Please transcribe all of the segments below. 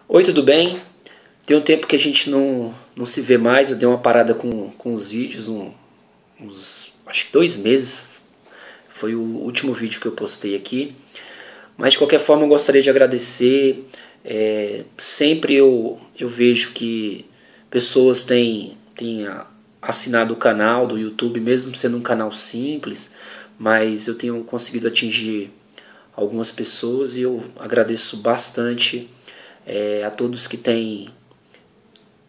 Oi, tudo bem? Tem um tempo que a gente não se vê mais, eu dei uma parada com os vídeos, acho que 2 meses, foi o último vídeo que eu postei aqui. Mas de qualquer forma eu gostaria de agradecer, sempre eu vejo que pessoas têm assinado o canal do YouTube, mesmo sendo um canal simples, mas eu tenho conseguido atingir algumas pessoas e eu agradeço bastante a todos que têm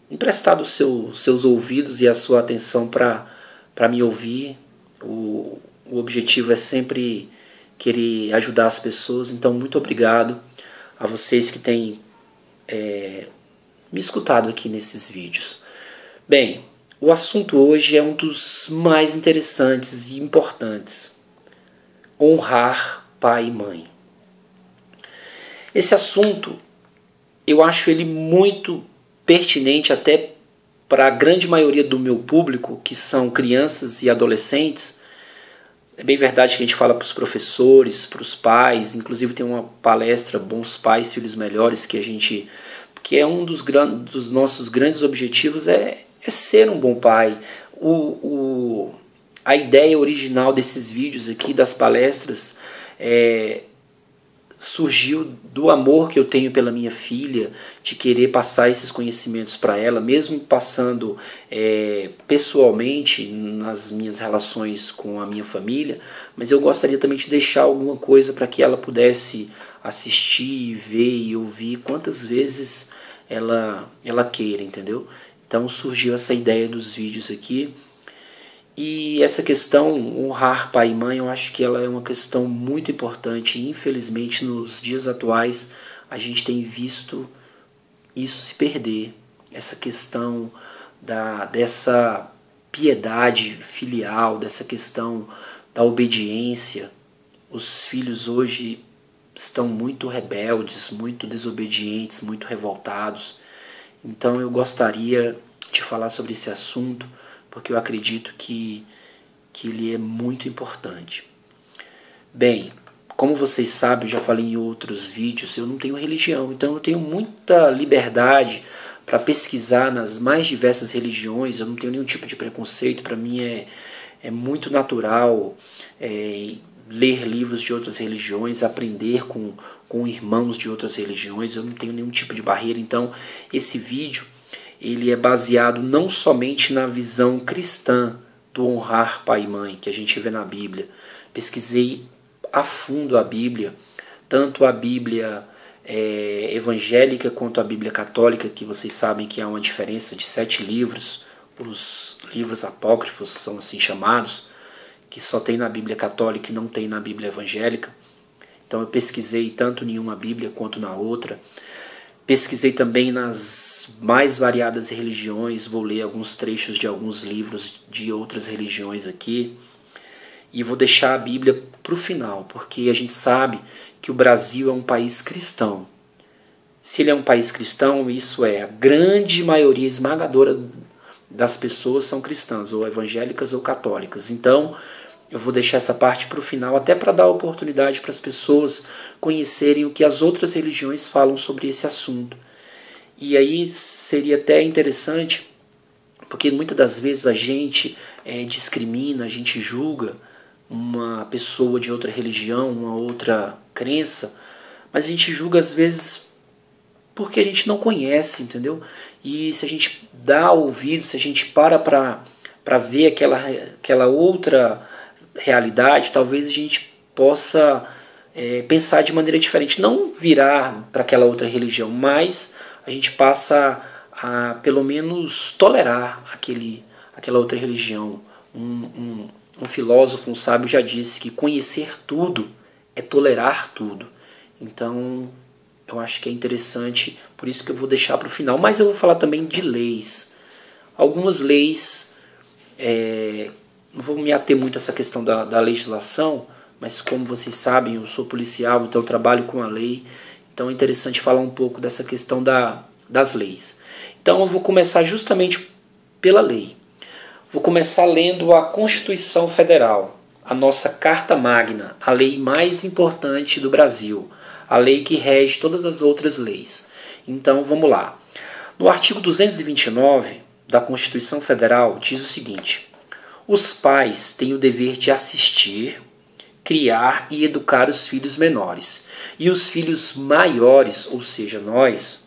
emprestado seus ouvidos e a sua atenção para me ouvir. O objetivo é sempre querer ajudar as pessoas, então muito obrigado a vocês que têm me escutado aqui nesses vídeos. Bem, o assunto hoje é um dos mais interessantes e importantes: honrar pai e mãe. Esse assunto eu acho ele muito pertinente até para a grande maioria do meu público, que são crianças e adolescentes. É bem verdade que a gente fala para os professores, para os pais, inclusive tem uma palestra Bons Pais, Filhos Melhores, que é um dos nossos grandes objetivos, é ser um bom pai. A ideia original desses vídeos aqui, das palestras, surgiu do amor que eu tenho pela minha filha, de querer passar esses conhecimentos para ela, mesmo passando pessoalmente nas minhas relações com a minha família, mas eu gostaria também de deixar alguma coisa para que ela pudesse assistir, ver e ouvir quantas vezes ela queira, entendeu? Então surgiu essa ideia dos vídeos aqui. E essa questão, honrar pai e mãe, eu acho que ela é uma questão muito importante. Infelizmente, nos dias atuais, a gente tem visto isso se perder. Essa questão dessa piedade filial, dessa questão da obediência. Os filhos hoje estão muito rebeldes, muito desobedientes, muito revoltados. Então eu gostaria de falar sobre esse assunto, porque eu acredito que ele é muito importante. Bem, como vocês sabem, eu já falei em outros vídeos, eu não tenho religião, então eu tenho muita liberdade para pesquisar nas mais diversas religiões, eu não tenho nenhum tipo de preconceito, para mim é muito natural ler livros de outras religiões, aprender com irmãos de outras religiões, eu não tenho nenhum tipo de barreira. Então esse vídeo ele é baseado não somente na visão cristã do honrar pai e mãe que a gente vê na Bíblia. Pesquisei a fundo a Bíblia, tanto a Bíblia evangélica quanto a Bíblia católica, que vocês sabem que há uma diferença de 7 livros, os livros apócrifos são assim chamados, que só tem na Bíblia católica e não tem na Bíblia evangélica. Então eu pesquisei tanto em uma Bíblia quanto na outra. Pesquisei também nas mais variadas religiões, vou ler alguns trechos de alguns livros de outras religiões aqui. E vou deixar a Bíblia para o final, porque a gente sabe que o Brasil é um país cristão. Se ele é um país cristão, isso a grande maioria esmagadora das pessoas são cristãs, ou evangélicas ou católicas. Então eu vou deixar essa parte para o final, até para dar oportunidade para as pessoas conhecerem o que as outras religiões falam sobre esse assunto. E aí seria até interessante, porque muitas das vezes a gente discrimina, a gente julga uma pessoa de outra religião, uma outra crença, mas a gente julga às vezes porque a gente não conhece, entendeu? E se a gente dá ouvido, se a gente para ver aquela outra realidade, talvez a gente possa pensar de maneira diferente, não virar para aquela outra religião, mas a gente passa a pelo menos tolerar aquela outra religião. Um filósofo, um sábio já disse que conhecer tudo é tolerar tudo. Então eu acho que é interessante, por isso que eu vou deixar para o final. Mas eu vou falar também de leis. Algumas leis, não vou me ater muito a essa questão da legislação, mas como vocês sabem, eu sou policial, então eu trabalho com a lei. Então é interessante falar um pouco dessa questão das leis. Então eu vou começar justamente pela lei. Vou começar lendo a Constituição Federal, a nossa Carta Magna, a lei mais importante do Brasil, a lei que rege todas as outras leis. Então vamos lá. No artigo 229 da Constituição Federal diz o seguinte: os pais têm o dever de assistir, criar e educar os filhos menores. E os filhos maiores, ou seja, nós,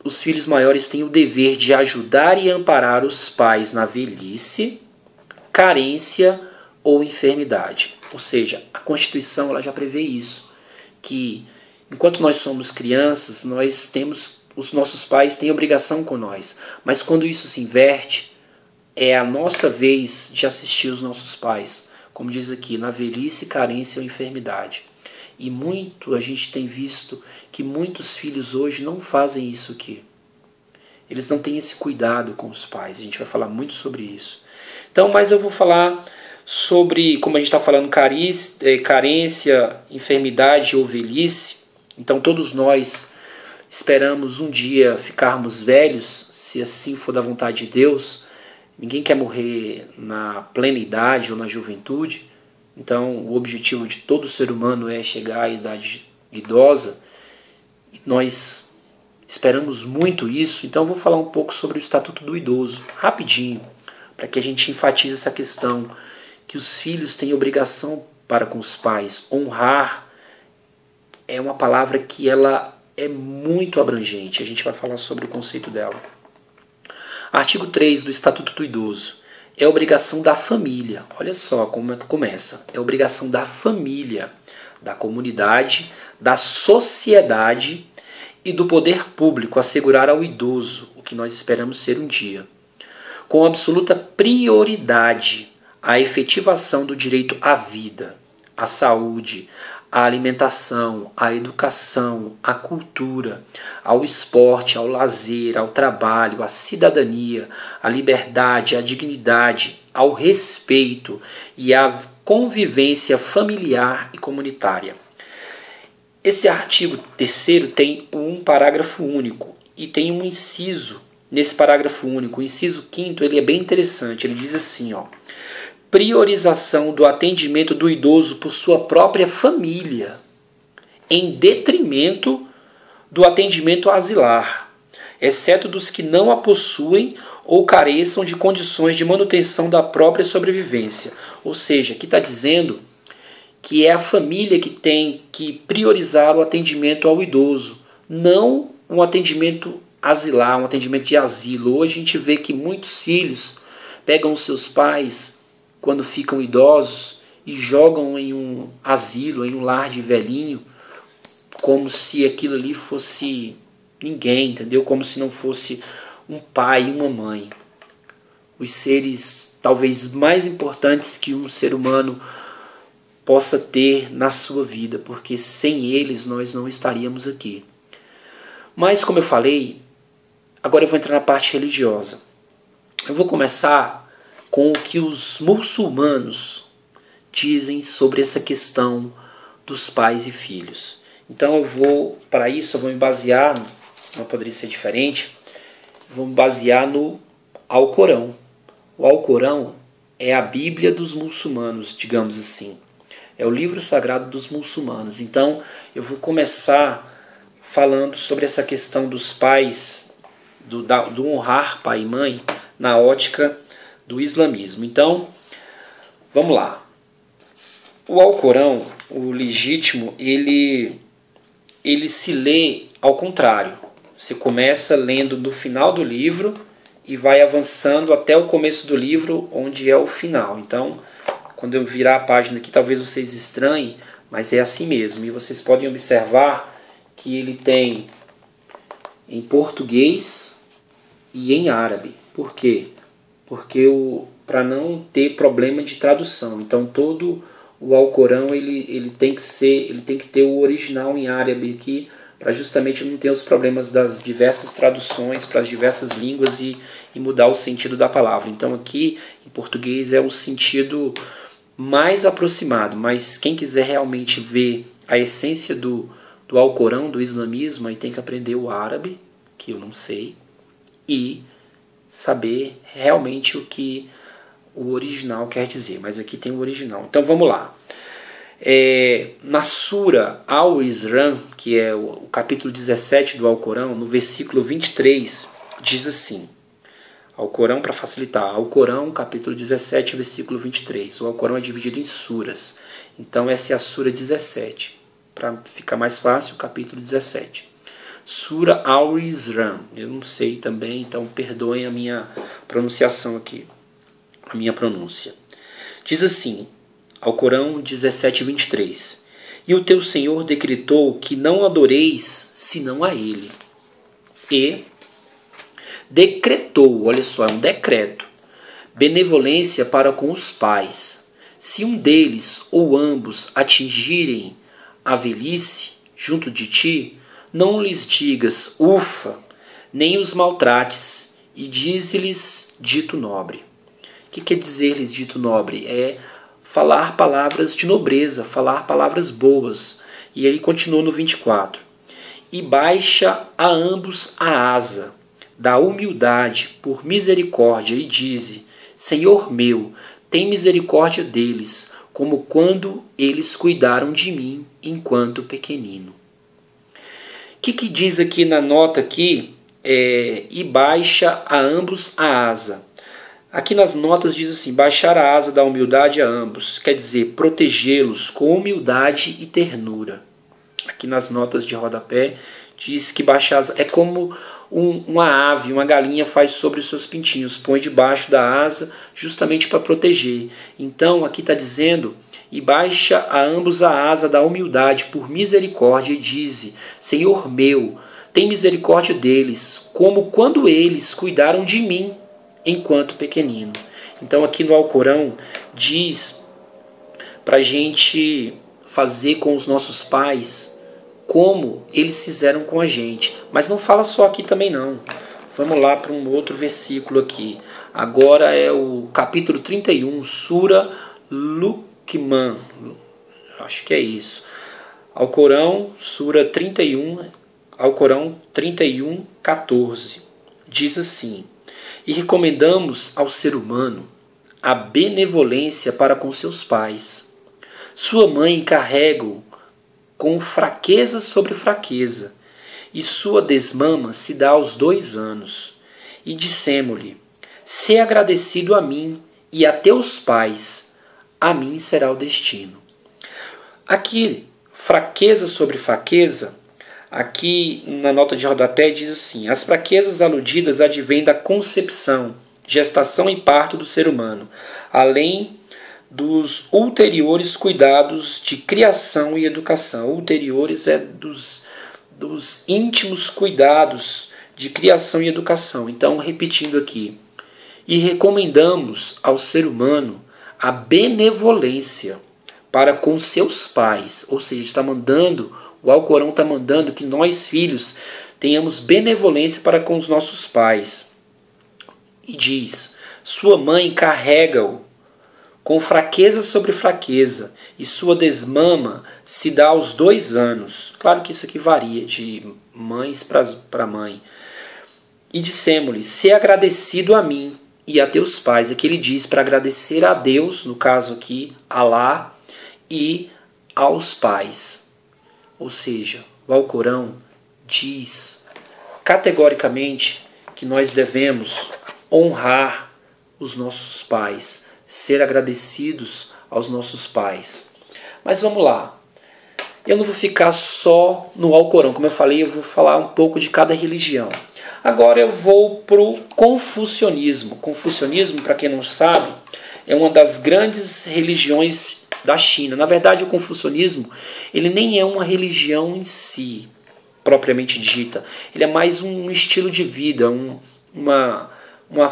os filhos maiores têm o dever de ajudar e amparar os pais na velhice, carência ou enfermidade. Ou seja, a Constituição ela já prevê isso, que enquanto nós somos crianças, os nossos pais têm obrigação com nós. Mas quando isso se inverte, é a nossa vez de assistir os nossos pais. Como diz aqui, na velhice, carência ou enfermidade. E a gente tem visto que muitos filhos hoje não fazem isso aqui. Eles não têm esse cuidado com os pais. A gente vai falar muito sobre isso. Então, mas eu vou falar sobre, como a gente está falando, carência, enfermidade ou velhice. Então todos nós esperamos um dia ficarmos velhos, se assim for da vontade de Deus. Ninguém quer morrer na plena idade ou na juventude. Então o objetivo de todo ser humano é chegar à idade idosa. E nós esperamos muito isso. Então eu vou falar um pouco sobre o Estatuto do Idoso, rapidinho, para que a gente enfatize essa questão, que os filhos têm obrigação para com os pais. Honrar é uma palavra que ela é muito abrangente. A gente vai falar sobre o conceito dela. Artigo 3 do Estatuto do Idoso. É obrigação da família. Olha só como é que começa. É obrigação da família, da comunidade, da sociedade e do poder público assegurar ao idoso o que nós esperamos ser um dia, com absoluta prioridade, a efetivação do direito à vida, à saúde, à alimentação, à educação, à cultura, ao esporte, ao lazer, ao trabalho, à cidadania, à liberdade, à dignidade, ao respeito e à convivência familiar e comunitária. Esse artigo 3º tem um parágrafo único e tem um inciso nesse parágrafo único. O inciso 5º ele é bem interessante. Ele diz assim, priorização do atendimento do idoso por sua própria família, em detrimento do atendimento asilar, exceto dos que não a possuem ou careçam de condições de manutenção da própria sobrevivência. Ou seja, aqui está dizendo que é a família que tem que priorizar o atendimento ao idoso, não um atendimento asilar, um atendimento de asilo. Hoje a gente vê que muitos filhos pegam os seus pais quando ficam idosos e jogam em um asilo, em um lar de velhinho, como se aquilo ali fosse ninguém, entendeu? Como se não fosse um pai e uma mãe. Os seres talvez mais importantes que um ser humano possa ter na sua vida, porque sem eles nós não estaríamos aqui. Mas, como eu falei, agora eu vou entrar na parte religiosa. Eu vou começar com o que os muçulmanos dizem sobre essa questão dos pais e filhos. Então para isso eu vou me basear, não poderia ser diferente, vou me basear no Alcorão. O Alcorão é a Bíblia dos muçulmanos, digamos assim. É o livro sagrado dos muçulmanos. Então eu vou começar falando sobre essa questão dos pais, do honrar pai e mãe, na ótica do islamismo. Então, vamos lá. O Alcorão, o legítimo, ele se lê ao contrário. Você começa lendo no final do livro e vai avançando até o começo do livro, onde é o final. Então, quando eu virar a página aqui, talvez vocês estranhem, mas é assim mesmo. E vocês podem observar que ele tem em português e em árabe. Por quê? Porque para não ter problema de tradução. Então todo o Alcorão ele tem que ter o original em árabe aqui, para justamente não ter os problemas das diversas traduções para as diversas línguas e mudar o sentido da palavra. Então aqui em português é o sentido mais aproximado, mas quem quiser realmente ver a essência do Alcorão, do islamismo, aí tem que aprender o árabe, que eu não sei, e saber realmente o que o original quer dizer. Mas aqui tem o original. Então vamos lá. Na Sura Al-Isra, que é o capítulo 17 do Alcorão, no versículo 23, diz assim, Alcorão, para facilitar, Alcorão, capítulo 17, versículo 23. O Alcorão é dividido em suras. Então essa é a Sura 17. Para ficar mais fácil, o capítulo 17. Sura Al-Isra. Eu não sei também, então perdoem a minha pronunciação aqui. A minha pronúncia. Diz assim, Alcorão 17, 23. E o teu Senhor decretou que não adoreis senão a Ele. E decretou, olha só, é um decreto, benevolência para com os pais. Se um deles ou ambos atingirem a velhice junto de ti, não lhes digas ufa, nem os maltrates, e dize-lhes dito nobre. O que quer dizer-lhes dito nobre? É falar palavras de nobreza, falar palavras boas. E ele continua no 24. E baixa a ambos a asa da humildade por misericórdia e dize, Senhor meu, tem misericórdia deles, como quando eles cuidaram de mim enquanto pequenino. O que diz aqui na nota aqui? E baixa a ambos a asa. Aqui nas notas diz assim, baixar a asa da humildade a ambos, quer dizer, protegê-los com humildade e ternura. Aqui nas notas de rodapé diz que baixar a asa é como uma ave, uma galinha faz sobre os seus pintinhos, põe debaixo da asa justamente para proteger. Então aqui está dizendo, e baixa a ambos a asa da humildade por misericórdia e dize, Senhor meu, tem misericórdia deles, como quando eles cuidaram de mim enquanto pequenino. Então aqui no Alcorão diz para a gente fazer com os nossos pais como eles fizeram com a gente. Mas não fala só aqui também não. Vamos lá para um outro versículo aqui. Agora é o capítulo 31, Sura Luqman. Acho que é isso. Alcorão, Sura 31, Alcorão 31, 14. Diz assim, e recomendamos ao ser humano a benevolência para com seus pais. Sua mãe carrega-o com fraqueza sobre fraqueza, e sua desmama se dá aos 2 anos. E dissemo-lhe, sê agradecido a mim e a teus pais, a mim será o destino. Aqui, fraqueza sobre fraqueza, aqui na nota de rodapé diz assim, as fraquezas aludidas advêm da concepção, gestação e parto do ser humano, além dos ulteriores cuidados de criação e educação. Ulteriores é dos íntimos cuidados de criação e educação. Então, repetindo aqui, e recomendamos ao ser humano a benevolência para com seus pais, ou seja, está mandando, o Alcorão está mandando que nós filhos tenhamos benevolência para com os nossos pais. E diz, sua mãe carrega-o com fraqueza sobre fraqueza, e sua desmama se dá aos 2 anos. Claro que isso aqui varia de mães para mãe. E dissemos-lhe, sê agradecido a mim e a teus pais. Aqui ele diz para agradecer a Deus, no caso aqui, Alá, e aos pais. Ou seja, o Alcorão diz categoricamente que nós devemos honrar os nossos pais, ser agradecidos aos nossos pais. Mas vamos lá. Eu não vou ficar só no Alcorão. Como eu falei, eu vou falar um pouco de cada religião. Agora eu vou para o confucionismo. Confucionismo, para quem não sabe, é uma das grandes religiões da China. Na verdade, o confucionismo ele nem é uma religião em si, propriamente dita. Ele é mais um estilo de vida, uma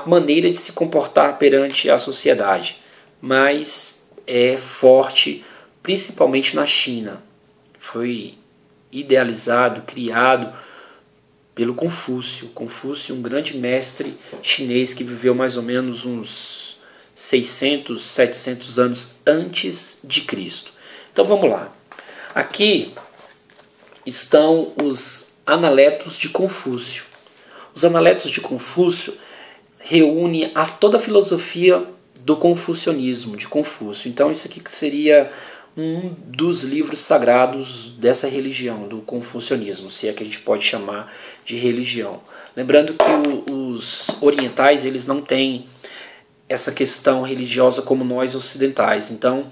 maneira de se comportar perante a sociedade, mas é forte principalmente na China. Foi idealizado, criado pelo Confúcio. Confúcio, um grande mestre chinês que viveu mais ou menos uns 600, 700 anos antes de Cristo. Então vamos lá. Aqui estão os Analetos de Confúcio. Os Analetos de Confúcio reúne toda a filosofia do confucionismo, de Confúcio. Então isso aqui seria um dos livros sagrados dessa religião, do confucionismo, se é que a gente pode chamar de religião. Lembrando que os orientais, eles não têm essa questão religiosa como nós ocidentais. Então,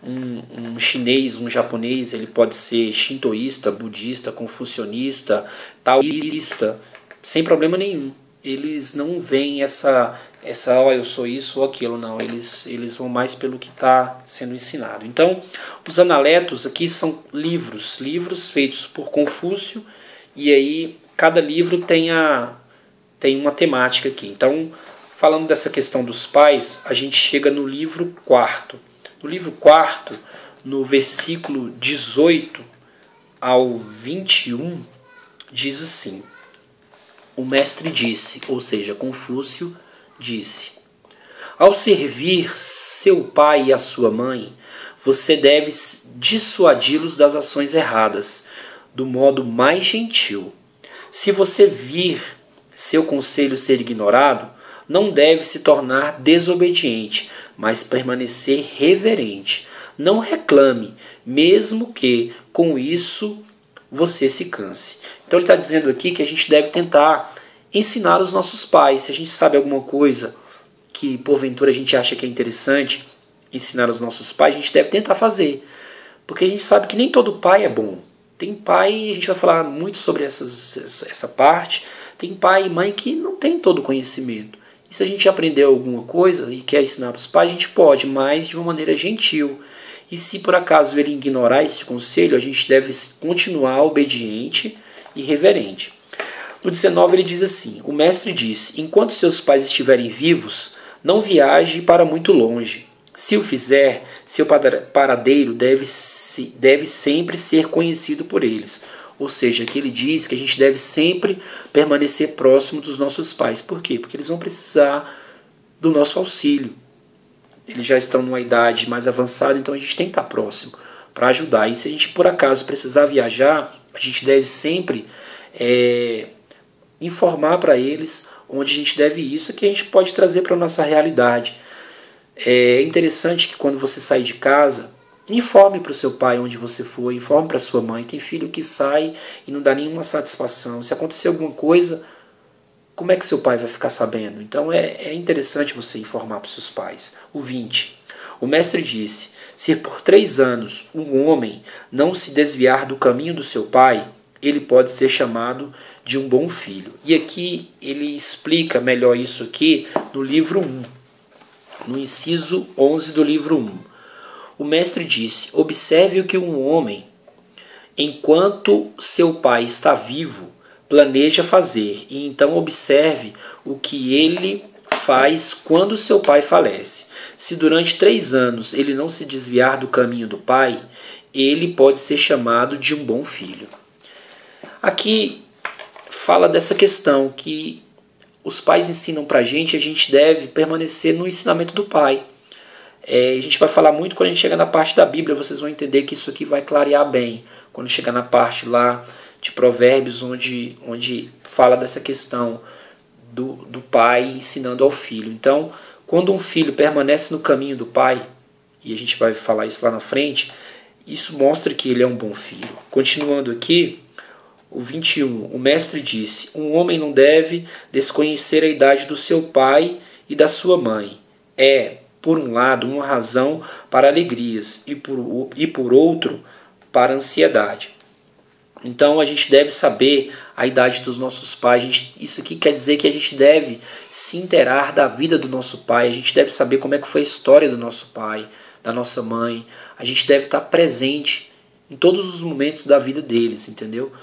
um chinês, um japonês, ele pode ser shintoísta, budista, confucionista, taoísta, sem problema nenhum. Eles não veem eu sou isso ou aquilo, não. Eles vão mais pelo que está sendo ensinado. Então, os analetos aqui são livros feitos por Confúcio, e aí cada livro tem uma temática aqui. Então, falando dessa questão dos pais, a gente chega no livro 4. No livro 4, no versículo 18 ao 21, diz assim: o mestre disse, ou seja, Confúcio disse: ao servir seu pai e a sua mãe, você deve dissuadi-los das ações erradas, do modo mais gentil. Se você vir seu conselho ser ignorado, não deve se tornar desobediente, mas permanecer reverente. Não reclame, mesmo que com isso você se canse. Então ele está dizendo aqui que a gente deve tentar ensinar os nossos pais. Se a gente sabe alguma coisa que porventura a gente acha que é interessante ensinar aos nossos pais, a gente deve tentar fazer. Porque a gente sabe que nem todo pai é bom. Tem pai, a gente vai falar muito sobre essa parte, tem pai e mãe que não tem todo o conhecimento. E se a gente aprender alguma coisa e quer ensinar para os pais, a gente pode, mas de uma maneira gentil. E se por acaso ele ignorar esse conselho, a gente deve continuar obediente e reverente. No 19 ele diz assim: o mestre disse, enquanto seus pais estiverem vivos, não viaje para muito longe. Se o fizer, seu paradeiro deve sempre ser conhecido por eles. Ou seja, que ele diz que a gente deve sempre permanecer próximo dos nossos pais. Por quê? Porque eles vão precisar do nosso auxílio. Eles já estão numa idade mais avançada, então a gente tem que estar próximo para ajudar. E se a gente por acaso precisar viajar, a gente deve sempre informar para eles onde a gente deve ir. Isso que a gente pode trazer para a nossa realidade. É interessante que quando você sair de casa, informe para o seu pai onde você foi, informe para a sua mãe. Tem filho que sai e não dá nenhuma satisfação. Se acontecer alguma coisa, como é que seu pai vai ficar sabendo? Então é interessante você informar para os seus pais. O 20. O mestre disse: se por 3 anos um homem não se desviar do caminho do seu pai, ele pode ser chamado de um bom filho. E aqui ele explica melhor isso aqui no livro 1, no inciso 11 do livro 1. O mestre disse: observe o que um homem, enquanto seu pai está vivo, planeja fazer, e então observe o que ele faz quando seu pai falece. Se durante 3 anos ele não se desviar do caminho do pai, ele pode ser chamado de um bom filho. Aqui fala dessa questão que os pais ensinam para a gente deve permanecer no ensinamento do pai. A gente vai falar muito quando a gente chegar na parte da Bíblia, vocês vão entender que isso aqui vai clarear bem. Quando chegar na parte lá de Provérbios, onde fala dessa questão do pai ensinando ao filho. Então, quando um filho permanece no caminho do pai, e a gente vai falar isso lá na frente, isso mostra que ele é um bom filho. Continuando aqui, o 21, o mestre disse: um homem não deve desconhecer a idade do seu pai e da sua mãe. Por um lado, uma razão para alegrias e por outro, para ansiedade. Então a gente deve saber a idade dos nossos pais. Isso aqui quer dizer que a gente deve se inteirar da vida do nosso pai. A gente deve saber como é que foi a história do nosso pai, da nossa mãe. A gente deve estar presente em todos os momentos da vida deles, entendeu?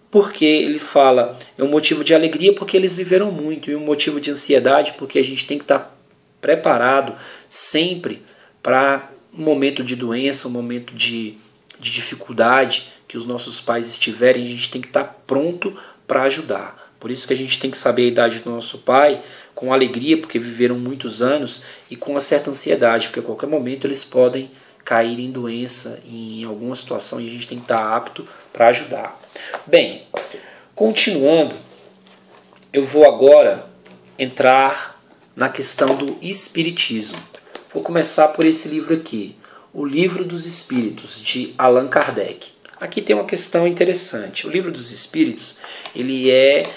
Porque ele fala, é um motivo de alegria porque eles viveram muito, e um motivo de ansiedade porque a gente tem que estar preparado sempre para um momento de doença, um momento de dificuldade que os nossos pais estiverem. A gente tem que estar pronto para ajudar. Por isso que a gente tem que saber a idade do nosso pai com alegria, porque viveram muitos anos, e com uma certa ansiedade, porque a qualquer momento eles podem cair em doença, em alguma situação, e a gente tem que estar apto para ajudar. Bem, continuando, eu vou agora entrar na questão do espiritismo. Vou começar por esse livro aqui, O Livro dos Espíritos, de Allan Kardec. Aqui tem uma questão interessante. O Livro dos Espíritos, ele é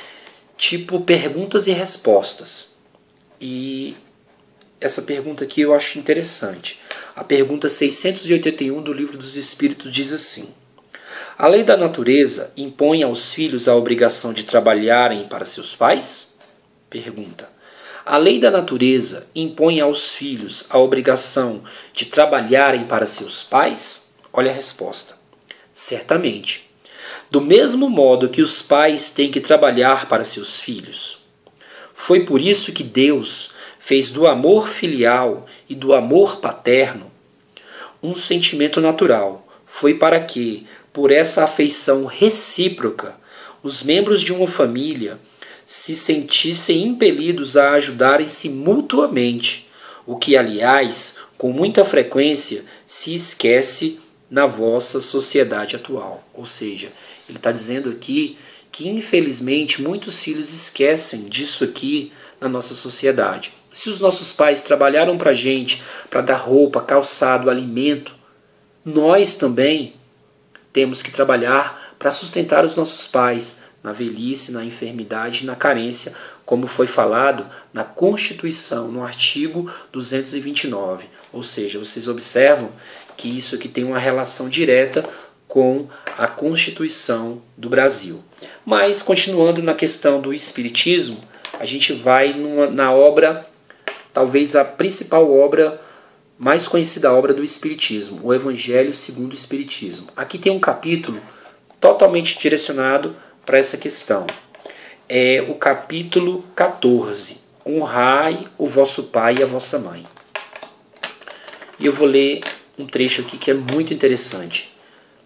tipo perguntas e respostas. E essa pergunta aqui eu acho interessante. A pergunta 681 do Livro dos Espíritos diz assim: a lei da natureza impõe aos filhos a obrigação de trabalharem para seus pais? Pergunta: a lei da natureza impõe aos filhos a obrigação de trabalharem para seus pais? Olha a resposta: certamente. Do mesmo modo que os pais têm que trabalhar para seus filhos. Foi por isso que Deus fez do amor filial e do amor paterno um sentimento natural. Foi para que, por essa afeição recíproca, os membros de uma família se sentissem impelidos a ajudarem-se mutuamente, o que, aliás, com muita frequência se esquece na vossa sociedade atual. Ou seja, ele está dizendo aqui que, infelizmente, muitos filhos esquecem disso aqui na nossa sociedade. Se os nossos pais trabalharam para a gente, para dar roupa, calçado, alimento, nós também temos que trabalhar para sustentar os nossos pais na velhice, na enfermidade e na carência, como foi falado na Constituição, no artigo 229. Ou seja, vocês observam que isso aqui tem uma relação direta com a Constituição do Brasil. Mas, continuando na questão do Espiritismo, a gente vai na obra, talvez a principal obra, mais conhecida obra do Espiritismo, o Evangelho segundo o Espiritismo. Aqui tem um capítulo totalmente direcionado para essa questão. É o capítulo 14. Honrai o vosso pai e a vossa mãe. E eu vou ler um trecho aqui que é muito interessante.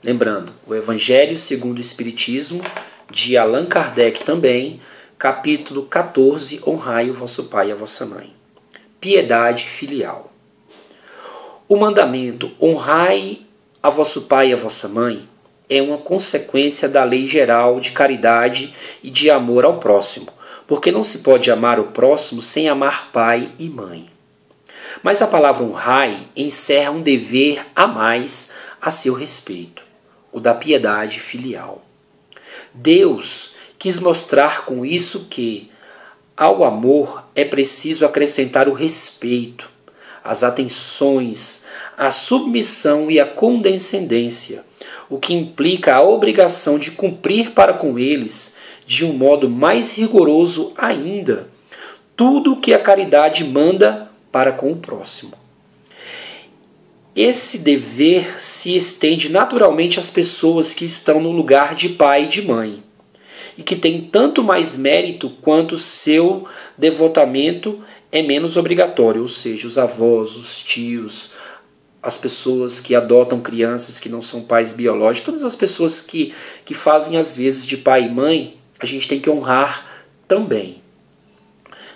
Lembrando, o Evangelho segundo o Espiritismo, de Allan Kardec também, capítulo 14. Honrai o vosso pai e a vossa mãe. Piedade filial. O mandamento honrai a vosso pai e a vossa mãe é uma consequência da lei geral de caridade e de amor ao próximo, porque não se pode amar o próximo sem amar pai e mãe. Mas a palavra honrai encerra um dever a mais a seu respeito, o da piedade filial. Deus quis mostrar com isso que, ao amor, é preciso acrescentar o respeito, as atenções, a submissão e a condescendência, o que implica a obrigação de cumprir para com eles, de um modo mais rigoroso ainda, tudo o que a caridade manda para com o próximo. Esse dever se estende naturalmente às pessoas que estão no lugar de pai e de mãe, e que têm tanto mais mérito quanto seu devotamento é menos obrigatório, ou seja, os avós, os tios, as pessoas que adotam crianças que não são pais biológicos, todas as pessoas que fazem às vezes de pai e mãe, a gente tem que honrar também.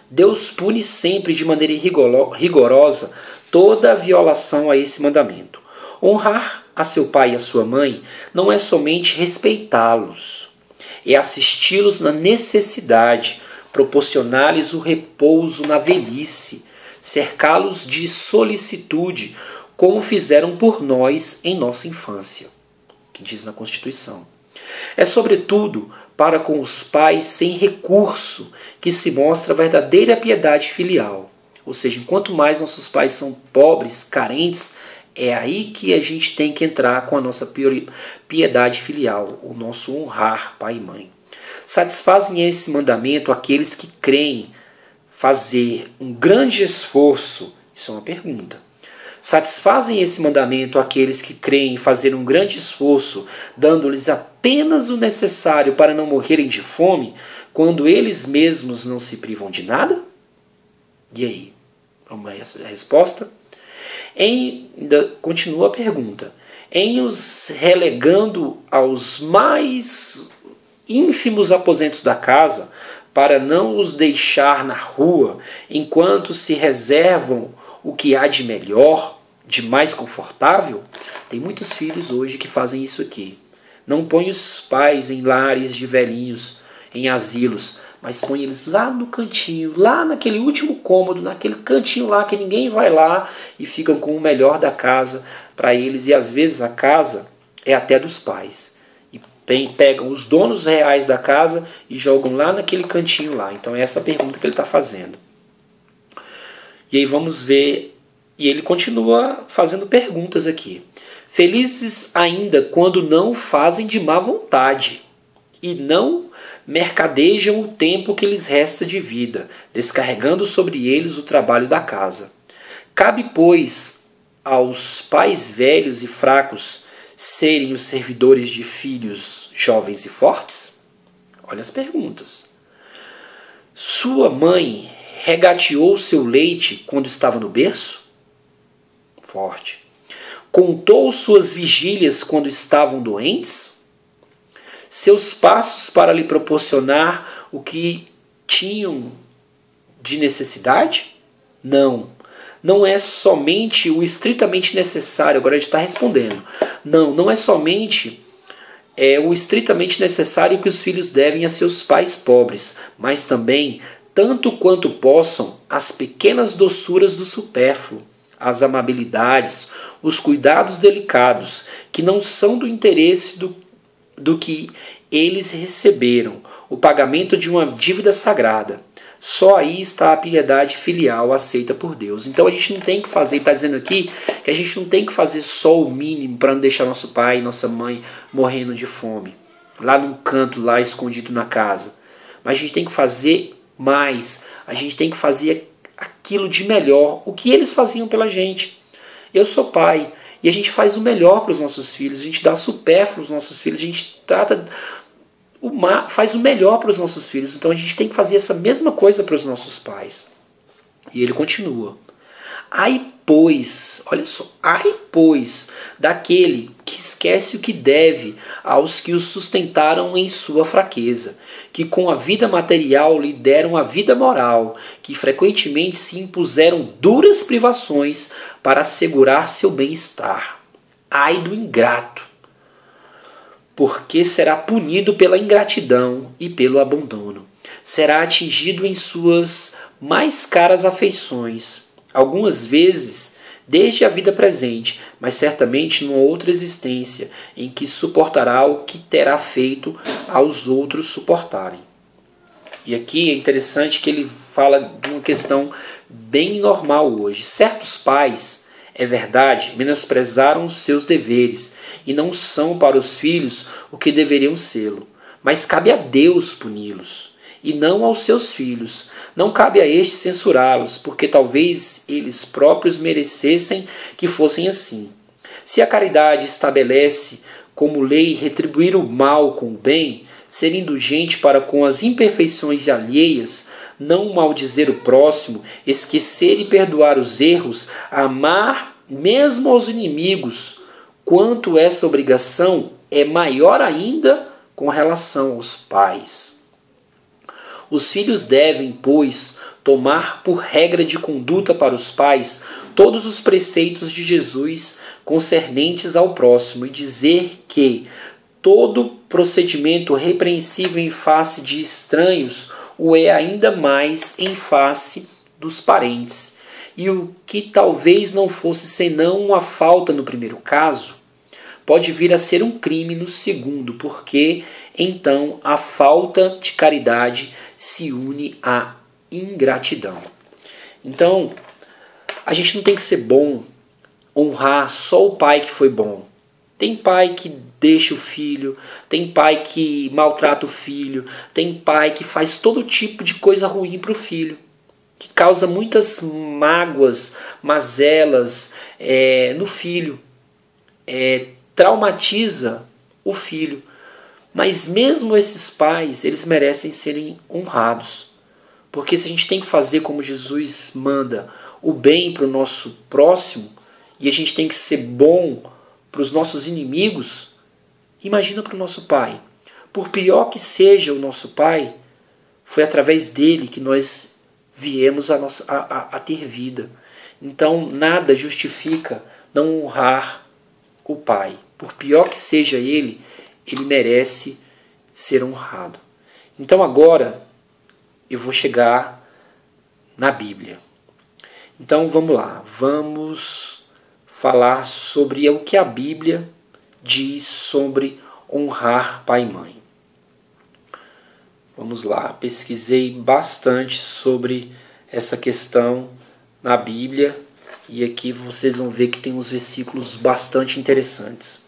Deus pune sempre de maneira rigorosa toda a violação a esse mandamento. Honrar a seu pai e a sua mãe não é somente respeitá-los, é assisti-los na necessidade, proporcionar-lhes o repouso na velhice, cercá-los de solicitude, como fizeram por nós em nossa infância, que diz na Constituição. É sobretudo para com os pais sem recurso que se mostra a verdadeira piedade filial. Ou seja, enquanto mais nossos pais são pobres, carentes, é aí que a gente tem que entrar com a nossa piedade filial, o nosso honrar pai e mãe. Satisfazem esse mandamento aqueles que creem fazer um grande esforço? Isso é uma pergunta. Satisfazem esse mandamento aqueles que creem fazer um grande esforço, dando-lhes apenas o necessário para não morrerem de fome, quando eles mesmos não se privam de nada? E aí? Vamos a resposta? Continua a pergunta. Em os relegando aos mais ínfimos aposentos da casa, para não os deixar na rua, enquanto se reservam o que há de melhor, de mais confortável? Tem muitos filhos hoje que fazem isso aqui. Não põe os pais em lares de velhinhos, em asilos, mas põe eles lá no cantinho, lá naquele último cômodo, naquele cantinho lá que ninguém vai lá, e ficam com o melhor da casa para eles, e às vezes a casa é até dos pais. E pegam os donos reais da casa e jogam lá naquele cantinho lá. Então é essa a pergunta que ele está fazendo. E aí vamos ver, e ele continua fazendo perguntas aqui. Felizes ainda quando não fazem de má vontade e não mercadejam o tempo que lhes resta de vida, descarregando sobre eles o trabalho da casa. Cabe, pois, aos pais velhos e fracos serem os servidores de filhos jovens e fortes? Olha as perguntas. Sua mãe regateou seu leite quando estava no berço? Forte. Contou suas vigílias quando estavam doentes? Seus passos para lhe proporcionar o que tinham de necessidade? Não. Não é somente o estritamente necessário. Agora ele está respondendo. Não é somente o estritamente necessário que os filhos devem a seus pais pobres, mas também, tanto quanto possam, as pequenas doçuras do supérfluo, as amabilidades, os cuidados delicados, que não são do interesse do que eles receberam, o pagamento de uma dívida sagrada. Só aí está a piedade filial aceita por Deus. Então a gente não tem que fazer, está dizendo aqui, que a gente não tem que fazer só o mínimo para não deixar nosso pai e nossa mãe morrendo de fome, lá num canto, lá escondido na casa. Mas a gente tem que fazer mais, a gente tem que fazer aquilo de melhor, o que eles faziam pela gente. Eu sou pai, e a gente faz o melhor para os nossos filhos, a gente dá supérfluo aos nossos filhos, a gente faz o melhor para os nossos filhos. Então a gente tem que fazer essa mesma coisa para os nossos pais. E ele continua. Ai, pois, olha só, ai, pois, daquele que esquece o que deve aos que o sustentaram em sua fraqueza, que com a vida material lhe deram a vida moral, que frequentemente se impuseram duras privações para assegurar seu bem-estar. Ai do ingrato, porque será punido pela ingratidão e pelo abandono. Será atingido em suas mais caras afeições, algumas vezes desde a vida presente, mas certamente numa outra existência, em que suportará o que terá feito aos outros suportarem. E aqui é interessante que ele fala de uma questão bem normal hoje. Certos pais, é verdade, menosprezaram os seus deveres e não são para os filhos o que deveriam sê-lo. Mas cabe a Deus puni-los, e não aos seus filhos. Não cabe a estes censurá-los, porque talvez eles próprios merecessem que fossem assim. Se a caridade estabelece como lei retribuir o mal com o bem, ser indulgente para com as imperfeições alheias, não maldizer o próximo, esquecer e perdoar os erros, amar mesmo aos inimigos, quanto essa obrigação é maior ainda com relação aos pais. Os filhos devem, pois, tomar por regra de conduta para os pais todos os preceitos de Jesus concernentes ao próximo e dizer que todo procedimento repreensível em face de estranhos o é ainda mais em face dos parentes. E o que talvez não fosse senão uma falta no primeiro caso, pode vir a ser um crime no segundo, porque então a falta de caridade se une à ingratidão. Então, a gente não tem que ser bom, honrar só o pai que foi bom. Tem pai que deixa o filho, tem pai que maltrata o filho, tem pai que faz todo tipo de coisa ruim para o filho, que causa muitas mágoas, mazelas no filho, traumatiza o filho. Mas mesmo esses pais, eles merecem serem honrados. Porque se a gente tem que fazer como Jesus manda, o bem para o nosso próximo, e a gente tem que ser bom para os nossos inimigos, imagina para o nosso pai. Por pior que seja o nosso pai, foi através dele que nós viemos a ter vida. Então nada justifica não honrar o pai. Por pior que seja ele, ele merece ser honrado. Então agora eu vou chegar na Bíblia. Então vamos lá, vamos falar sobre o que a Bíblia diz sobre honrar pai e mãe. Vamos lá, pesquisei bastante sobre essa questão na Bíblia e aqui vocês vão ver que tem uns versículos bastante interessantes.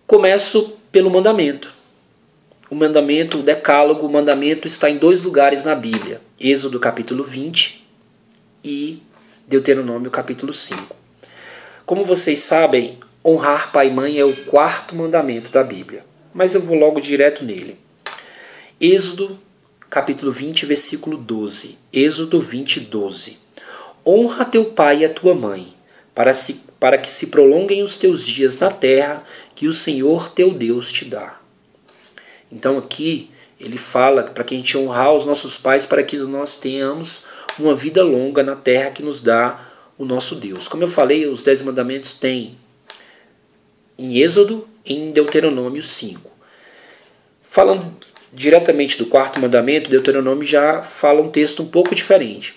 Começo pelo mandamento. O mandamento, o decálogo, o mandamento está em 2 lugares na Bíblia. Êxodo capítulo 20 e Deuteronômio capítulo 5. Como vocês sabem, honrar pai e mãe é o 4º mandamento da Bíblia. Mas eu vou logo direto nele. Êxodo capítulo 20, versículo 12. Êxodo 20, 12. Honra teu pai e a tua mãe, para que se prolonguem os teus dias na terra que o Senhor teu Deus te dá. Então aqui ele fala para que a gente honrar os nossos pais para que nós tenhamos uma vida longa na terra que nos dá o nosso Deus. Como eu falei, os 10 mandamentos tem em Êxodo e em Deuteronômio 5. Falando diretamente do 4º mandamento, Deuteronômio já fala um texto um pouco diferente.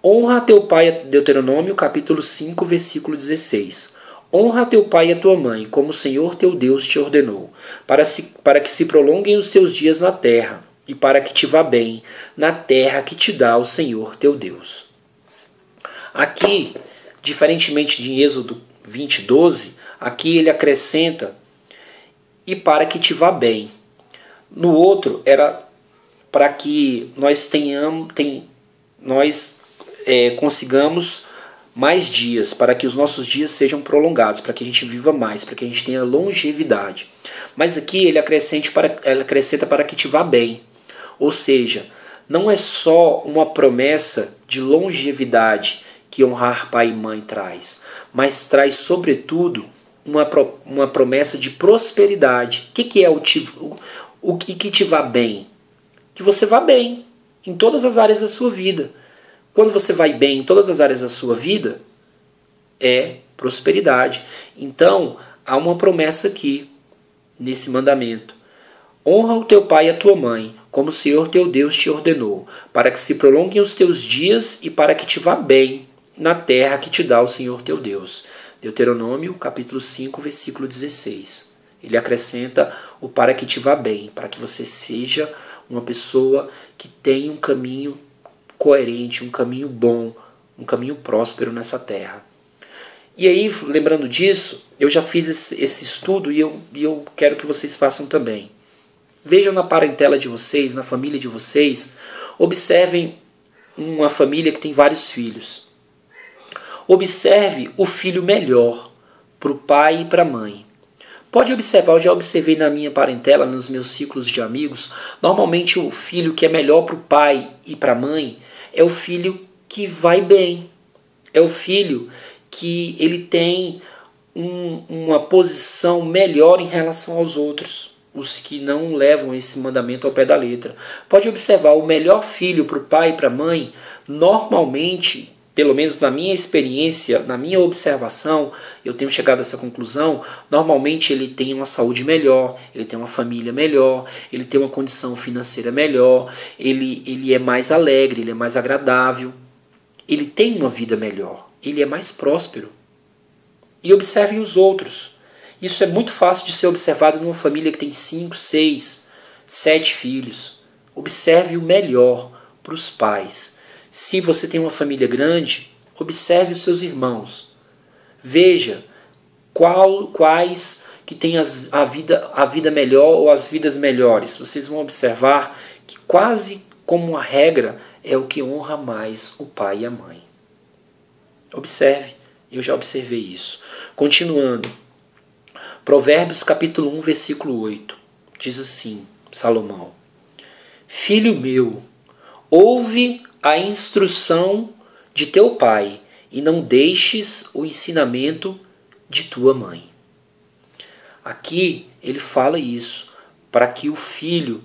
Honra teu pai, Deuteronômio capítulo 5, versículo 16. Honra teu pai e a tua mãe, como o Senhor teu Deus te ordenou, para que se prolonguem os teus dias na terra, e para que te vá bem na terra que te dá o Senhor teu Deus. Aqui, diferentemente de Êxodo 20, 12, aqui ele acrescenta, e para que te vá bem. No outro, era para que nós consigamos mais dias, para que os nossos dias sejam prolongados, para que a gente viva mais, para que a gente tenha longevidade. Mas aqui ele acrescenta para que te vá bem. Ou seja, não é só uma promessa de longevidade que honrar pai e mãe traz, mas traz sobretudo uma promessa de prosperidade. O que é o que te vá bem? Que você vá bem em todas as áreas da sua vida. Quando você vai bem em todas as áreas da sua vida, é prosperidade. Então, há uma promessa aqui, nesse mandamento. Honra o teu pai e a tua mãe, como o Senhor teu Deus te ordenou, para que se prolonguem os teus dias e para que te vá bem na terra que te dá o Senhor teu Deus. Deuteronômio, capítulo 5, versículo 16. Ele acrescenta o para que te vá bem, para que você seja uma pessoa que tenha um caminho coerente, um caminho bom, um caminho próspero nessa terra. E aí, lembrando disso, eu já fiz esse estudo e eu quero que vocês façam também. Vejam na parentela de vocês, na família de vocês, observem uma família que tem vários filhos. Observe o filho melhor para o pai e para a mãe. Pode observar, eu já observei na minha parentela, nos meus ciclos de amigos, normalmente o filho que é melhor para o pai e para a mãe é o filho que vai bem. É o filho que ele tem uma posição melhor em relação aos outros, os que não levam esse mandamento ao pé da letra. Pode observar, o melhor filho para o pai e para a mãe, normalmente, pelo menos na minha experiência, na minha observação, eu tenho chegado a essa conclusão, normalmente ele tem uma saúde melhor, ele tem uma família melhor, ele tem uma condição financeira melhor, ele é mais alegre, ele é mais agradável, ele tem uma vida melhor, ele é mais próspero. E observem os outros. Isso é muito fácil de ser observado numa família que tem 5, 6, 7 filhos. Observe o melhor para os pais. Se você tem uma família grande, observe os seus irmãos. Veja quais que têm a vida melhor ou as vidas melhores. Vocês vão observar que quase como uma regra é o que honra mais o pai e a mãe. Observe, eu já observei isso. Continuando, Provérbios capítulo 1, versículo 8, diz assim, Salomão: Filho meu, ouve a instrução de teu pai e não deixes o ensinamento de tua mãe. Aqui ele fala isso para que o filho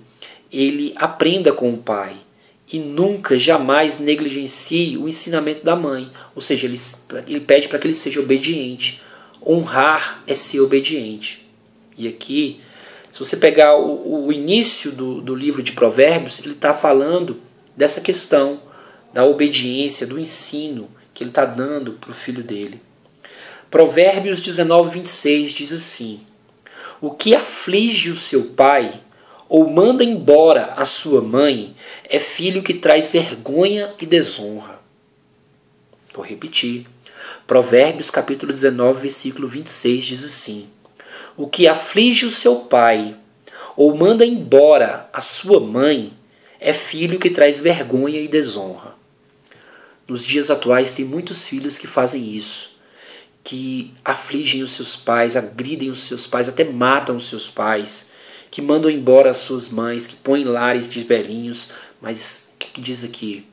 ele aprenda com o pai e nunca, jamais negligencie o ensinamento da mãe. Ou seja, ele pede para que ele seja obediente. Honrar é ser obediente. E aqui, se você pegar o início do livro de Provérbios, ele está falando dessa questão da obediência, do ensino que ele está dando para o filho dele. Provérbios 19, 26 diz assim: o que aflige o seu pai, ou manda embora a sua mãe, é filho que traz vergonha e desonra. Vou repetir. Provérbios capítulo 19, versículo 26 diz assim: o que aflige o seu pai, ou manda embora a sua mãe, é filho que traz vergonha e desonra. Nos dias atuais tem muitos filhos que fazem isso, que afligem os seus pais, agridem os seus pais, até matam os seus pais, que mandam embora as suas mães, que põem lares de velhinhos. Mas o que diz aqui?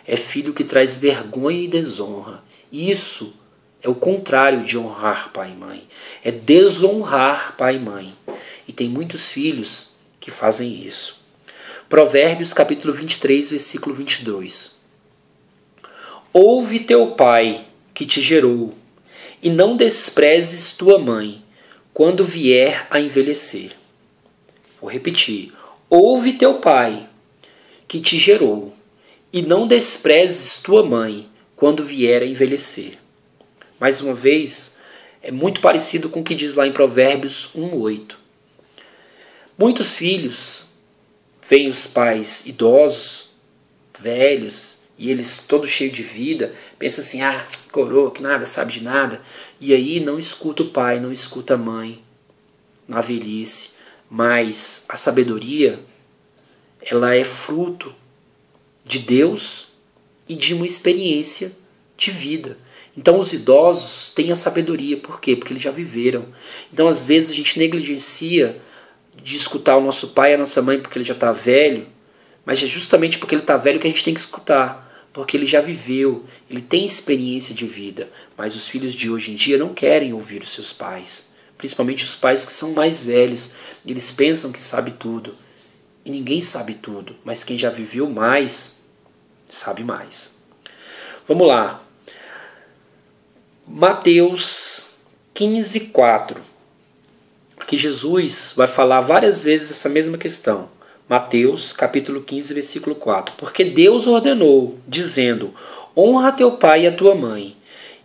É filho que traz vergonha e desonra. Isso é o contrário de honrar pai e mãe. É desonrar pai e mãe. E tem muitos filhos que fazem isso. Provérbios capítulo 23, versículo 22. Ouve teu pai que te gerou, e não desprezes tua mãe quando vier a envelhecer. Vou repetir. Ouve teu pai que te gerou, e não desprezes tua mãe quando vier a envelhecer. Mais uma vez, é muito parecido com o que diz lá em Provérbios 1:8. Muitos filhos veem os pais idosos, velhos, e eles todos cheios de vida, pensam assim: coroa, que nada, sabe de nada. E aí não escuta o pai, não escuta a mãe na velhice. Mas a sabedoria, ela é fruto de Deus e de uma experiência de vida. Então os idosos têm a sabedoria. Por quê? Porque eles já viveram. Então às vezes a gente negligencia de escutar o nosso pai e a nossa mãe porque ele já está velho, mas é justamente porque ele está velho que a gente tem que escutar, porque ele já viveu, ele tem experiência de vida. Mas os filhos de hoje em dia não querem ouvir os seus pais, principalmente os pais que são mais velhos. Eles pensam que sabe tudo, e ninguém sabe tudo, mas quem já viveu mais, sabe mais. Vamos lá. Mateus 15:4. Aqui Jesus vai falar várias vezes essa mesma questão. Mateus capítulo 15, versículo 4. Porque Deus ordenou, dizendo: honra teu pai e a tua mãe,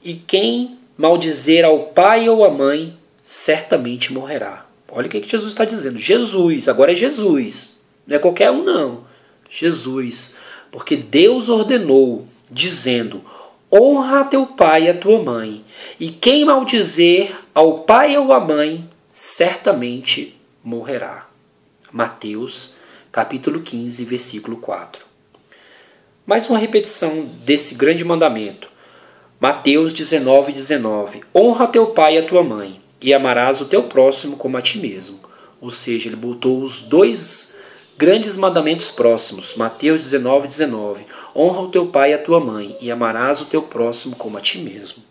e quem maldizer ao pai ou à mãe, certamente morrerá. Olha o que Jesus está dizendo. Jesus, agora é Jesus. Não é qualquer um, não. Jesus. Porque Deus ordenou, dizendo: honra teu pai e a tua mãe, e quem maldizer ao pai ou à mãe, certamente morrerá. Mateus capítulo 15, versículo 4. Mais uma repetição desse grande mandamento. Mateus 19:19. Honra teu pai e a tua mãe, e amarás o teu próximo como a ti mesmo. Ou seja, ele botou os dois grandes mandamentos próximos. Mateus 19:19. Honra o teu pai e a tua mãe, e amarás o teu próximo como a ti mesmo.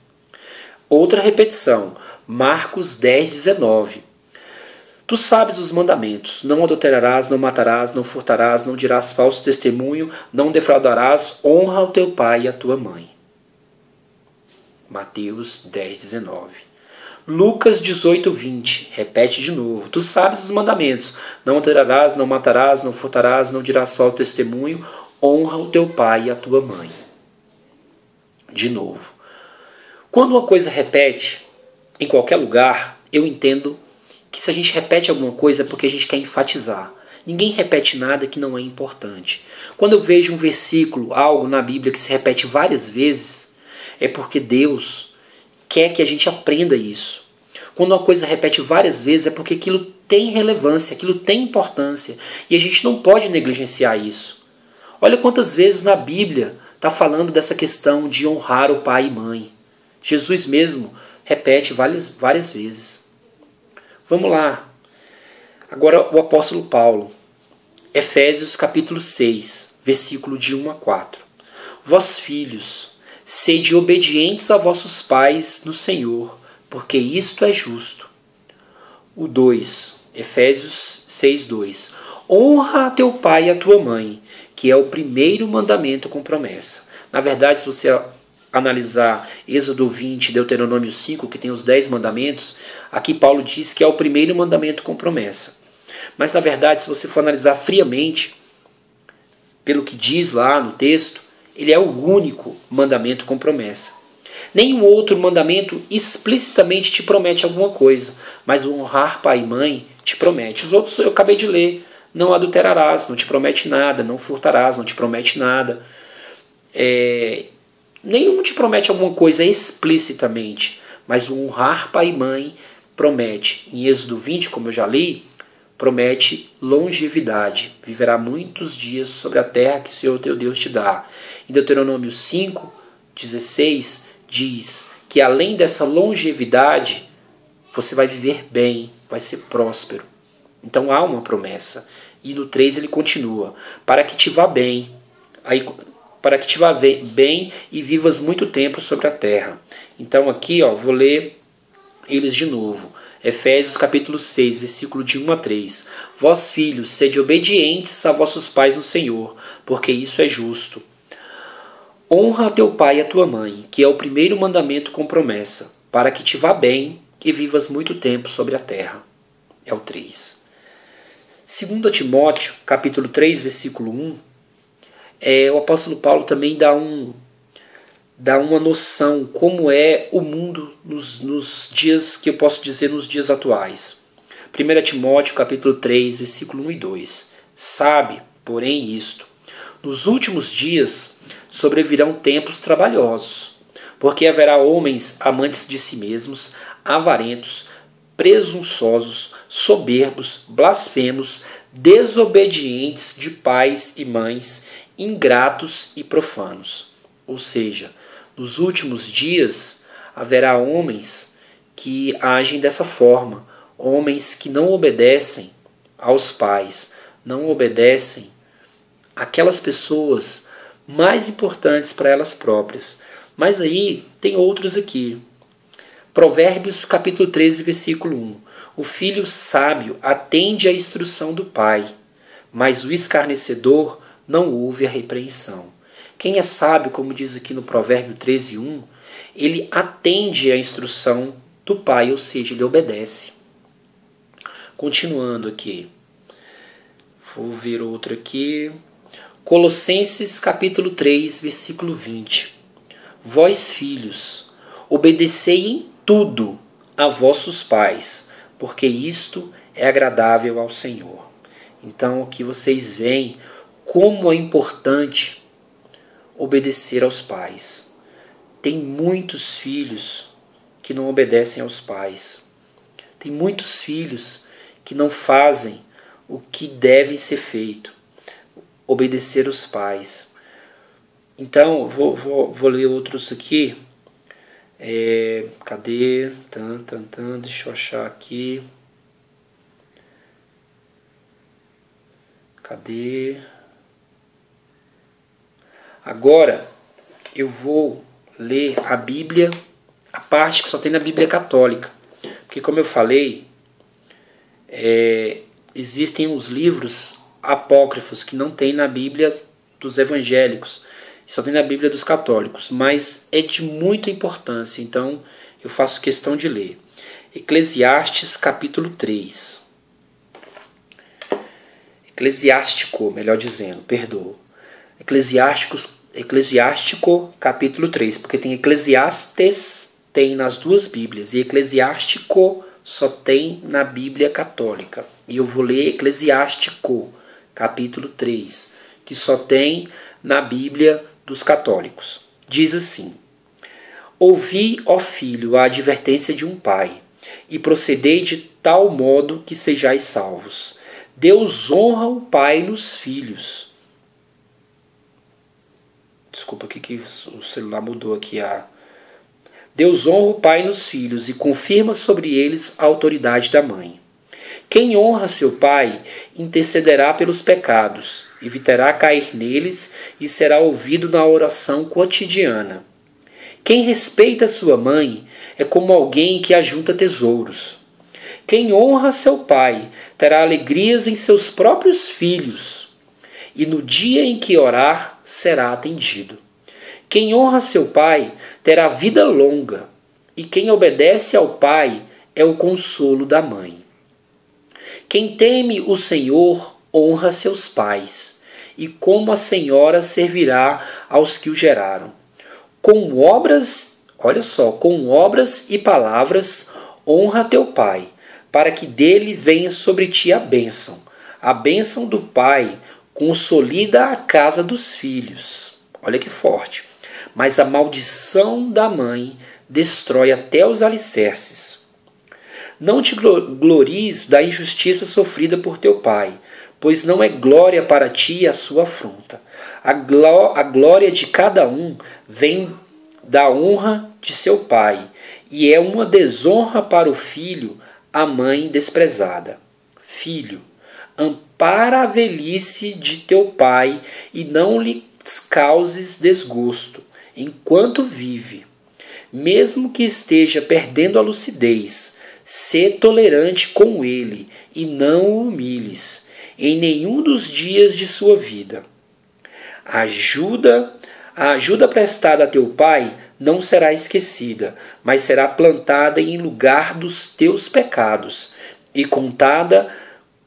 Outra repetição. Marcos 10:19. Tu sabes os mandamentos: não adulterarás, não matarás, não furtarás, não dirás falso testemunho, não defraudarás, honra o teu pai e a tua mãe. Mateus 10:19. Lucas 18:20, repete de novo: tu sabes os mandamentos: não adulterarás, não matarás, não furtarás, não dirás falso testemunho, honra o teu pai e a tua mãe. De novo. Quando uma coisa repete em qualquer lugar, eu entendo que se a gente repete alguma coisa é porque a gente quer enfatizar. Ninguém repete nada que não é importante. Quando eu vejo um versículo, algo na Bíblia que se repete várias vezes, é porque Deus quer que a gente aprenda isso. Quando uma coisa repete várias vezes é porque aquilo tem relevância, aquilo tem importância. E a gente não pode negligenciar isso. Olha quantas vezes na Bíblia está falando dessa questão de honrar o pai e mãe. Jesus mesmo repete várias vezes. Vamos lá. Agora o apóstolo Paulo. Efésios capítulo 6, versículo de 1 a 4. Vós filhos, sede obedientes a vossos pais no Senhor, porque isto é justo. O 2, Efésios 6:2. Honra a teu pai e a tua mãe, que é o primeiro mandamento com promessa. Na verdade, se você analisar Êxodo 20, Deuteronômio 5, que tem os 10 mandamentos, aqui Paulo diz que é o primeiro mandamento com promessa. Mas na verdade, se você for analisar friamente, pelo que diz lá no texto, ele é o único mandamento com promessa. Nenhum outro mandamento explicitamente te promete alguma coisa, mas o honrar pai e mãe te promete. Os outros eu acabei de ler. Não adulterarás, não te promete nada. Não furtarás, não te promete nada. Nenhum te promete alguma coisa explicitamente, mas o honrar pai e mãe promete. Em Êxodo 20, como eu já li, promete longevidade. Viverá muitos dias sobre a terra que o Senhor teu Deus te dá. Em Deuteronômio 5:16 diz que além dessa longevidade, você vai viver bem, vai ser próspero. Então há uma promessa. E no 3 ele continua: para que te vá bem. Para que te vá bem e vivas muito tempo sobre a terra. Então aqui, vou ler eles de novo. Efésios capítulo 6, versículo de 1 a 3. Vós, filhos, sede obedientes a vossos pais no Senhor, porque isso é justo. Honra a teu pai e a tua mãe, que é o primeiro mandamento com promessa, para que te vá bem e vivas muito tempo sobre a terra. É o 3. 2 Timóteo, capítulo 3, versículo 1, o apóstolo Paulo também dá uma noção como é o mundo nos dias, que eu posso dizer nos dias atuais. 1 Timóteo capítulo 3, versículo 1 e 2. Sabe, porém, isto: nos últimos dias sobrevirão tempos trabalhosos, porque haverá homens amantes de si mesmos, avarentos, presunçosos, soberbos, blasfemos, desobedientes de pais e mães, ingratos e profanos. Ou seja, nos últimos dias haverá homens que agem dessa forma, homens que não obedecem aos pais, não obedecem àquelas pessoas mais importantes para elas próprias. Mas aí tem outros aqui. Provérbios capítulo 13, versículo 1. O filho sábio atende à instrução do pai, mas o escarnecedor não ouve a repreensão. Quem é sábio, como diz aqui no Provérbio 13, 1, ele atende à instrução do pai, ou seja, ele obedece. Continuando aqui. Vou ver outro aqui. Colossenses capítulo 3, versículo 20. Vós, filhos, obedecei em tudo a vossos pais, porque isto é agradável ao Senhor. Então aqui vocês veem como é importante obedecer aos pais. Tem muitos filhos que não obedecem aos pais. Tem muitos filhos que não fazem o que deve ser feito. Obedecer os pais. Então, vou ler outros aqui. Cadê? Deixa eu achar aqui. Cadê? Agora eu vou ler a Bíblia, a parte que só tem na Bíblia católica. Porque, como eu falei, existem uns livros apócrifos que não tem na Bíblia dos evangélicos, só tem na Bíblia dos católicos, mas é de muita importância, então eu faço questão de ler. Eclesiastes capítulo 3. Eclesiástico, melhor dizendo, perdoa. Eclesiástico capítulo 3, porque tem Eclesiastes, tem nas duas Bíblias, e Eclesiástico só tem na Bíblia católica. E eu vou ler Eclesiástico capítulo 3, que só tem na Bíblia dos católicos. Diz assim: ouvi, ó filho, a advertência de um pai, e procedei de tal modo que sejais salvos. Deus honra o pai nos filhos. Desculpa aqui que o celular mudou aqui. Deus honra o pai nos filhos e confirma sobre eles a autoridade da mãe. Quem honra seu pai intercederá pelos pecados, evitará cair neles e será ouvido na oração cotidiana. Quem respeita sua mãe é como alguém que ajunta tesouros. Quem honra seu pai terá alegrias em seus próprios filhos, e no dia em que orar será atendido. Quem honra seu pai terá vida longa, e quem obedece ao pai é o consolo da mãe. Quem teme o Senhor honra seus pais, e como a senhora servirá aos que o geraram. Com obras, Olha só, com obras e palavras honra teu pai, para que dele venha sobre ti a bênção. A bênção do pai consolida a casa dos filhos. Olha que forte. Mas a maldição da mãe destrói até os alicerces. Não te glories da injustiça sofrida por teu pai, pois não é glória para ti a sua afronta. A glória de cada um vem da honra de seu pai, e é uma desonra para o filho a mãe desprezada. Filho, ampara a velhice de teu pai e não lhe causes desgosto enquanto vive. Mesmo que esteja perdendo a lucidez, sê tolerante com ele e não o humilhes em nenhum dos dias de sua vida. A ajuda prestada a teu pai não será esquecida, mas será plantada em lugar dos teus pecados e contada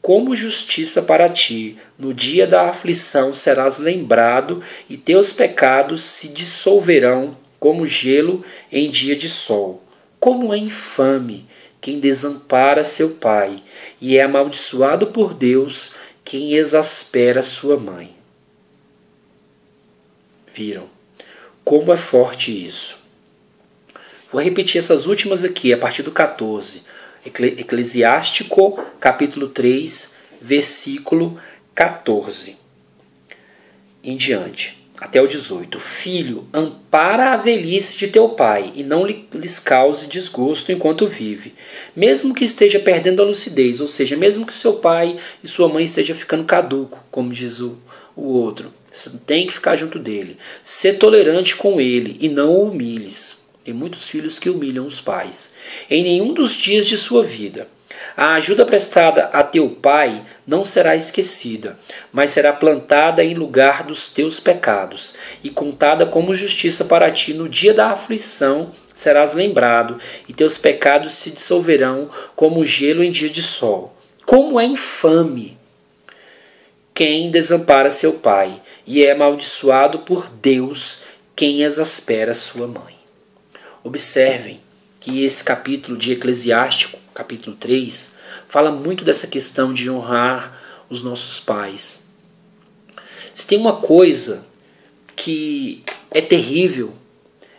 como justiça para ti. No dia da aflição serás lembrado e teus pecados se dissolverão como gelo em dia de sol. Como é infame quem desampara seu pai, e é amaldiçoado por Deus quem exaspera sua mãe. Viram? Como é forte isso. Vou repetir essas últimas aqui, a partir do 14. Eclesiástico, capítulo 3, versículo 14. Em diante, até o 18. Filho, ampara a velhice de teu pai, e não lhes cause desgosto enquanto vive. Mesmo que esteja perdendo a lucidez, ou seja, mesmo que seu pai e sua mãe estejam ficando caduco, como diz o outro. Você tem que ficar junto dele. Ser tolerante com ele e não o humilhes. Tem muitos filhos que humilham os pais. Em nenhum dos dias de sua vida. A ajuda prestada a teu pai não será esquecida, mas será plantada em lugar dos teus pecados e contada como justiça para ti. No dia da aflição serás lembrado e teus pecados se dissolverão como gelo em dia de sol. Como é infame quem desampara seu pai, e é amaldiçoado por Deus quem exaspera sua mãe. Observem que esse capítulo de Eclesiástico, capítulo 3, fala muito dessa questão de honrar os nossos pais. Se tem uma coisa que é terrível,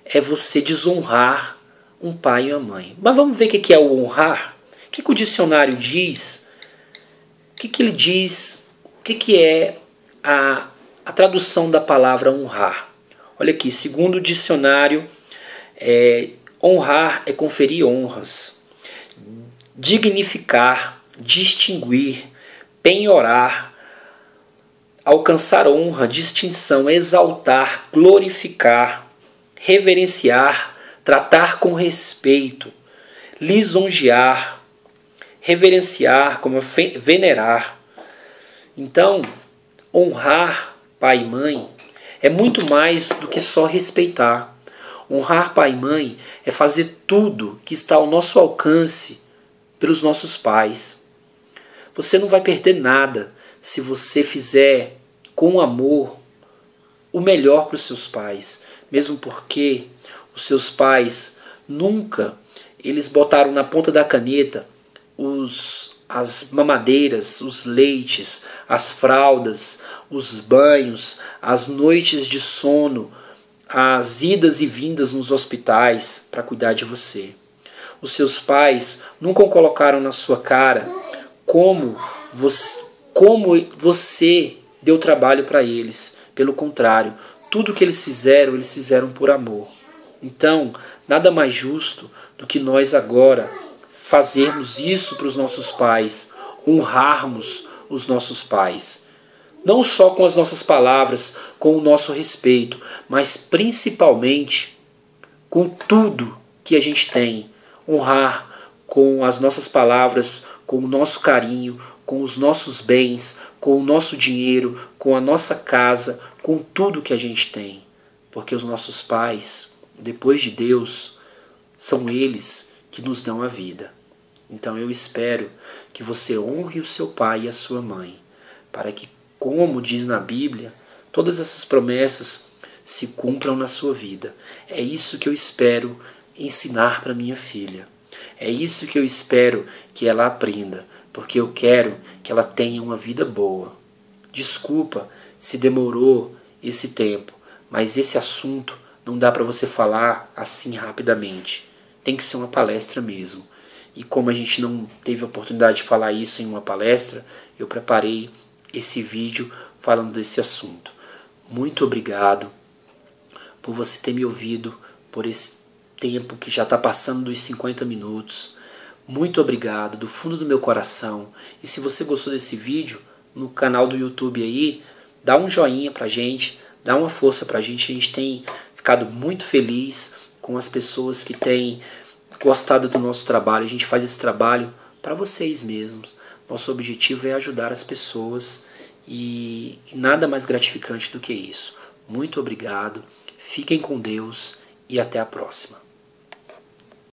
é você desonrar um pai e uma mãe. Mas vamos ver o que é o honrar? O que o dicionário diz? O que ele diz? O que é a tradução da palavra honrar? Olha aqui, segundo o dicionário, honrar é conferir honras, dignificar, distinguir, penhorar, alcançar honra, distinção, exaltar, glorificar, reverenciar, tratar com respeito, lisonjear, reverenciar, como venerar. Então, honrar pai e mãe é muito mais do que só respeitar. Honrar pai e mãe é fazer tudo que está ao nosso alcance pelos nossos pais. Você não vai perder nada se você fizer com amor o melhor para os seus pais. Mesmo porque os seus pais nunca eles botaram na ponta da caneta as mamadeiras, os leites, as fraldas, os banhos, as noites de sono, as idas e vindas nos hospitais para cuidar de você. Os seus pais nunca colocaram na sua cara como você deu trabalho para eles. Pelo contrário, tudo que eles fizeram por amor. Então, nada mais justo do que nós agora fazermos isso para os nossos pais, honrarmos os nossos pais. Não só com as nossas palavras, com o nosso respeito, mas principalmente com tudo que a gente tem. Honrar com as nossas palavras, com o nosso carinho, com os nossos bens, com o nosso dinheiro, com a nossa casa, com tudo que a gente tem. Porque os nossos pais, depois de Deus, são eles que nos dão a vida. Então eu espero que você honre o seu pai e a sua mãe, para que, como diz na Bíblia, todas essas promessas se cumpram na sua vida. É isso que eu espero ensinar para minha filha. É isso que eu espero que ela aprenda, porque eu quero que ela tenha uma vida boa. Desculpa se demorou esse tempo, mas esse assunto não dá para você falar assim rapidamente. Tem que ser uma palestra mesmo. E como a gente não teve a oportunidade de falar isso em uma palestra, eu preparei esse vídeo falando desse assunto. Muito obrigado por você ter me ouvido por esse tempo que já está passando dos 50 minutos. Muito obrigado do fundo do meu coração. E se você gostou desse vídeo, no canal do YouTube aí, dá um joinha pra gente, dá uma força pra gente. A gente tem ficado muito feliz com as pessoas que têm gostado do nosso trabalho. A gente faz esse trabalho para vocês mesmos. Nosso objetivo é ajudar as pessoas e nada mais gratificante do que isso. Muito obrigado, fiquem com Deus e até a próxima.